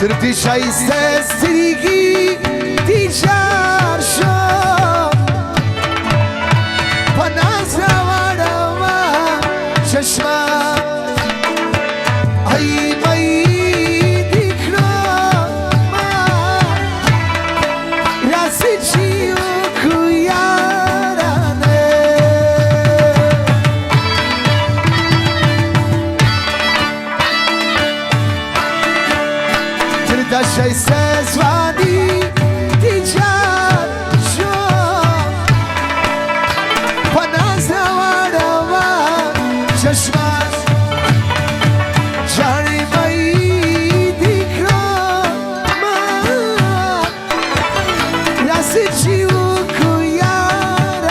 تردی شایسته سترگی دیجار شد پناز روارم چشمم ای مایی دیکرم راسی چیو کویارانه تردی شایسته زوانی دیجار شد پناز روارم چشمم جاری بایی دیکرم راسی چیو کویارانه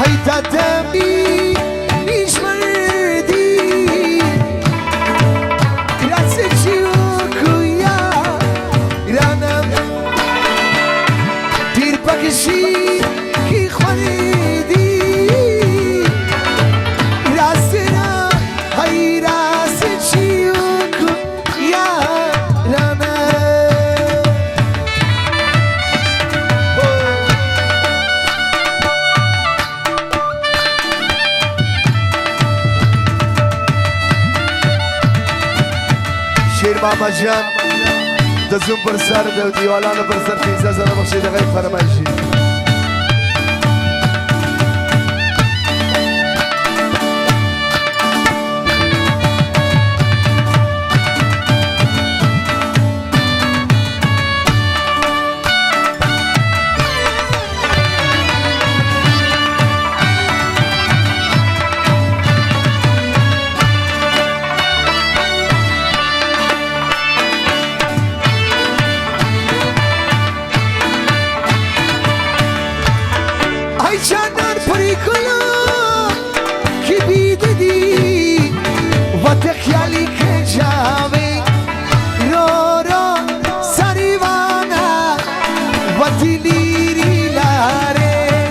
ای دادمی نیش مردی راسی چیو کویارانم دیر بکشی کی خوریدی راستی را های راستی چیو کویارانه شیر ماما جان دزون پر سر دو دیوالانو پر سر پیزا زنو بخشی دقیق فرمایشی ای چندان پری کنم که بیدیدی و تخیالی که جاوی رو سریوانا و دیلیری لاره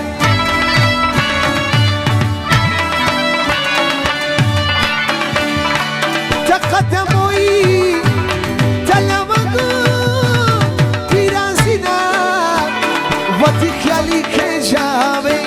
تقدموی تلمگو پیرازینا و تخیالی که جاوی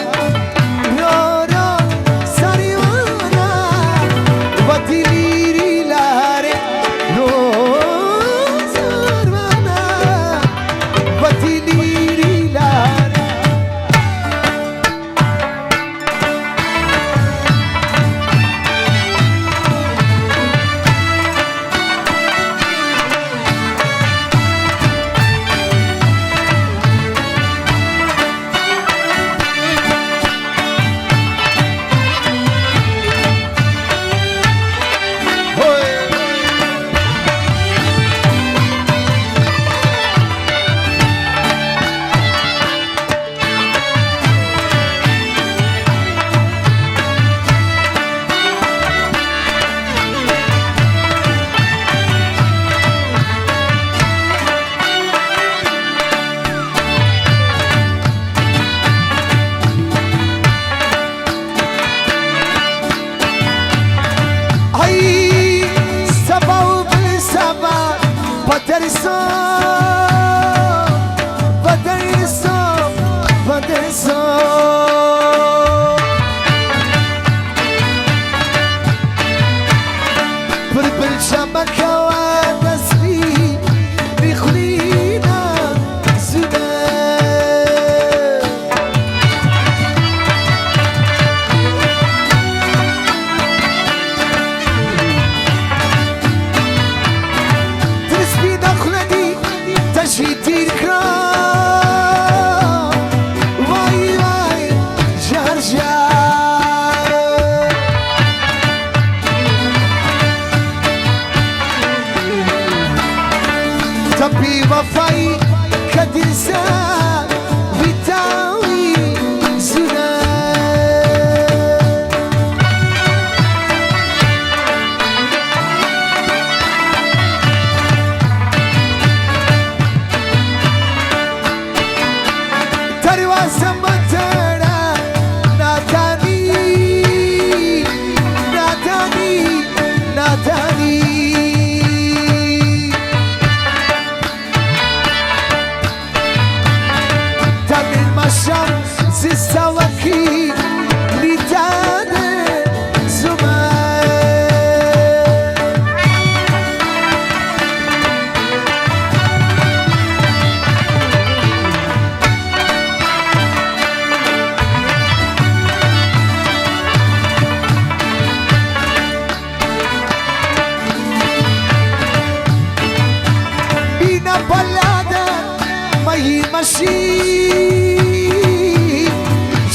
باشی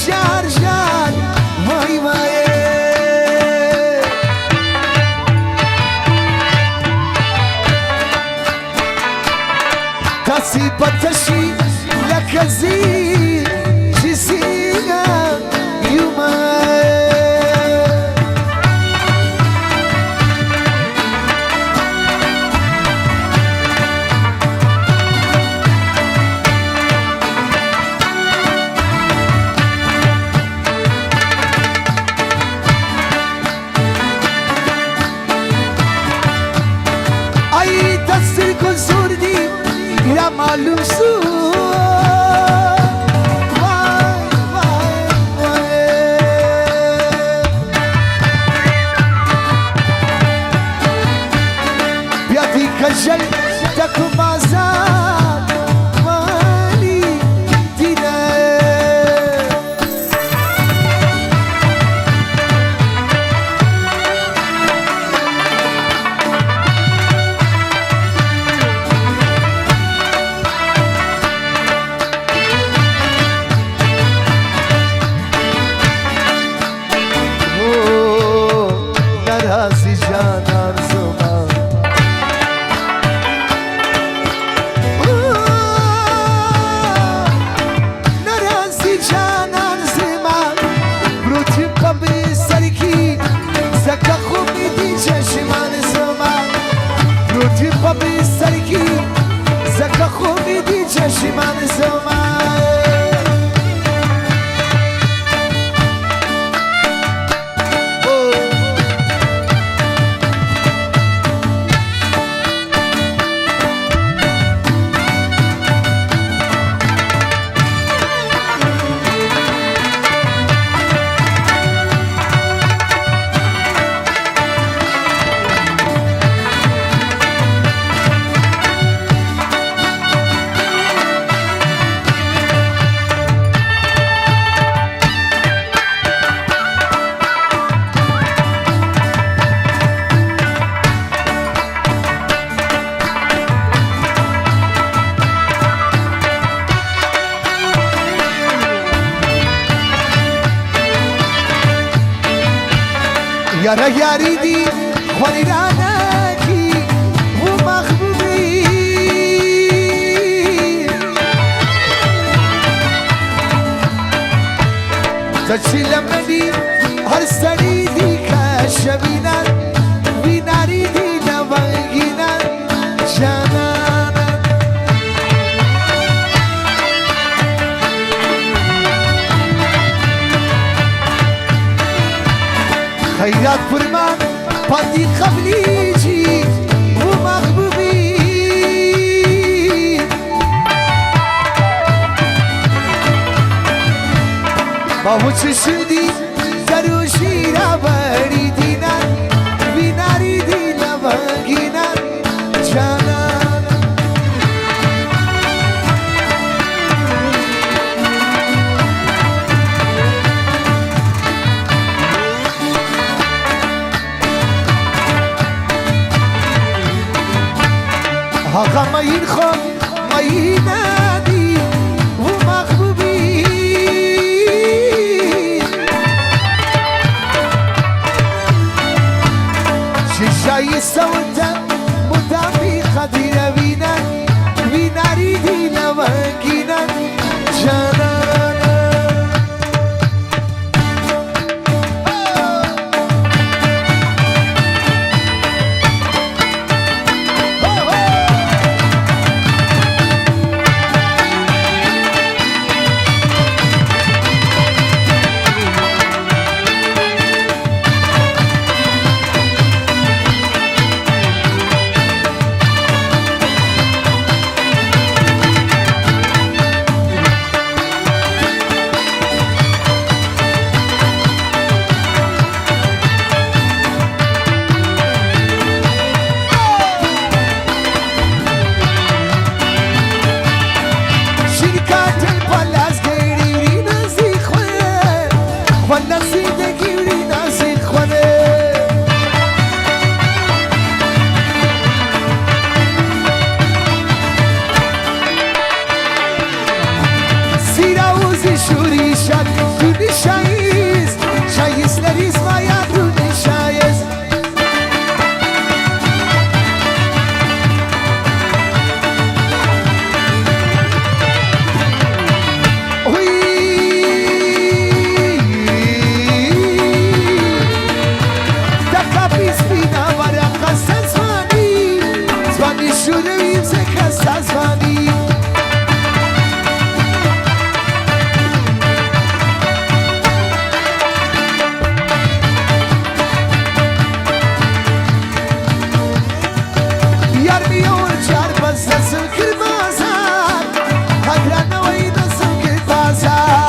جار جار وای وای کسی بتشی لکزی جسینا یومای یا معلوم سو وای وای وای بیادی کجل تکو مازاد مالی دینه شیمان زمان یارا یاری دی خوری رانکی و مخبوبی تچی لمنی هر سری دی کشبینن ویناری دی نوانگینن جانان خیرات فرمان پاندی قبلی جی و مغبوبی با و چشدی دروشی را بری دینن بیناری دی نوانگینن جانان آقا ماین خون ماینادی و مغبوبی ششای سودا مدامی خدیر وینن ویناری دی نوانگینن جانان شوری شد تو نشایست شایست لریز ما یا تو نشایست شورویم زکست از وانی یار میور چار بس نسل کر بازار قدران نوی نسل کر بازار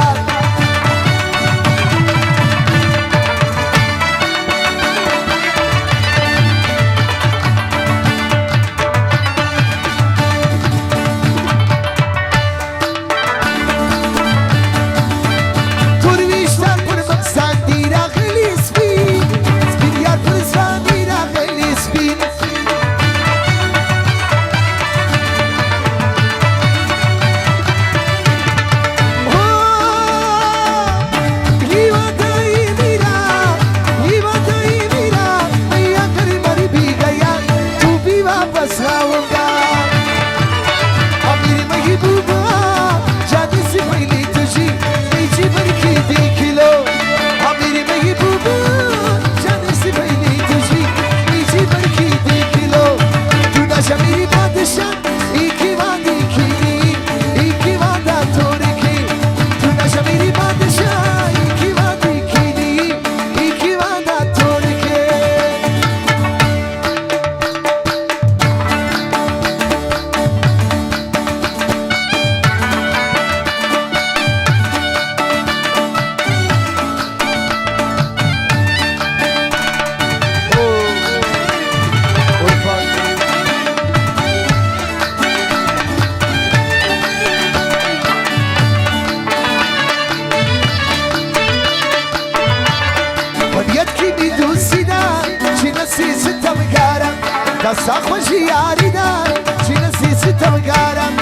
خوشی یاری دار چی نسی ستمگارم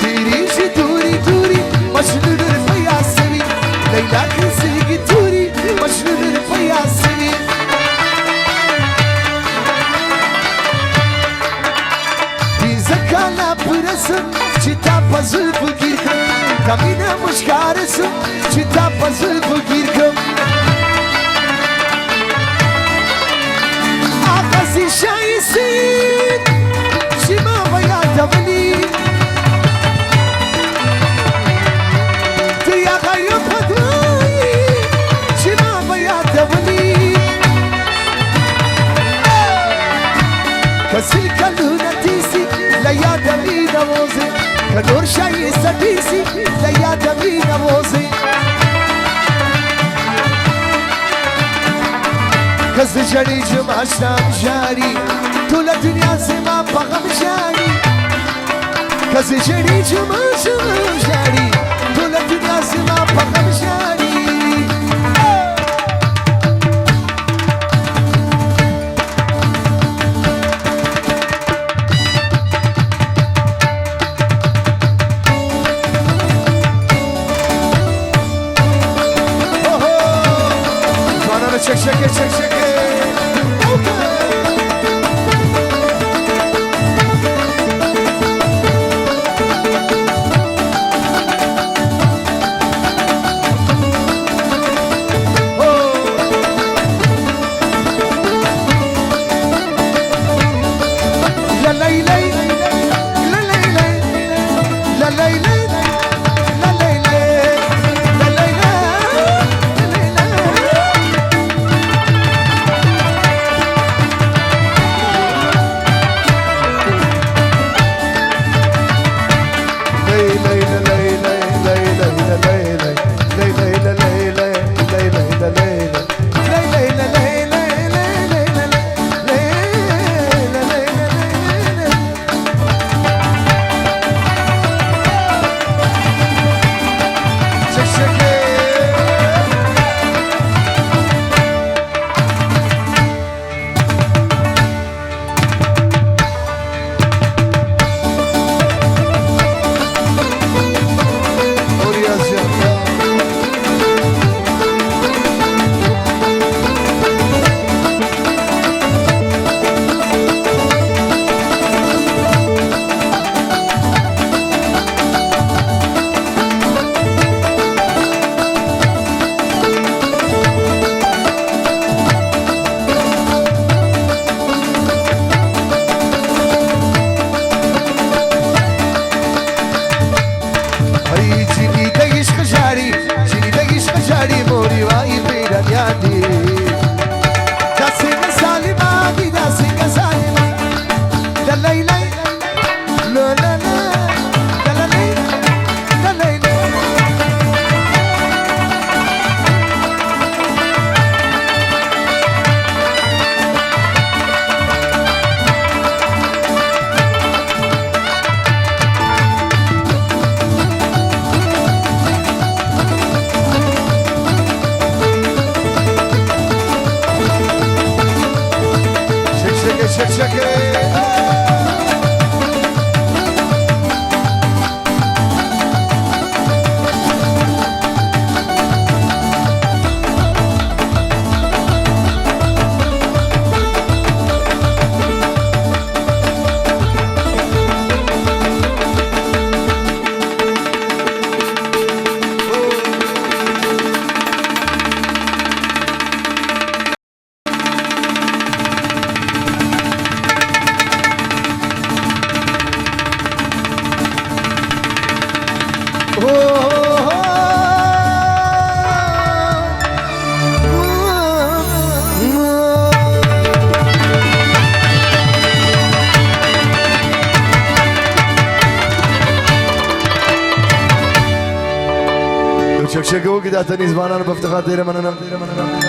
تیریشی دوری دوری مشنو در پیاسمی لیلا کسیگی دوری مشنو در پیاسمی بیزکالا پرسم چی تا پزل بگیر کم کمینه مشکارسم چی تا پزل بگیر کم شايسين شما ويا دبلي تيا غير خدوي شما ويا دبلي كسل كلونا تيسي لا يا دبلي نوزي كدور شايسة تيسي لا يا دبلي نوزي کس جری جمعشتم جاری طول دنیا زمان بغم جاری کس جری جمعشتم جاری طول دنیا زمان بغم جاری چک چک چک چک يا شكشكي شكشكه وكذا تاني زمانان بافتخار دير من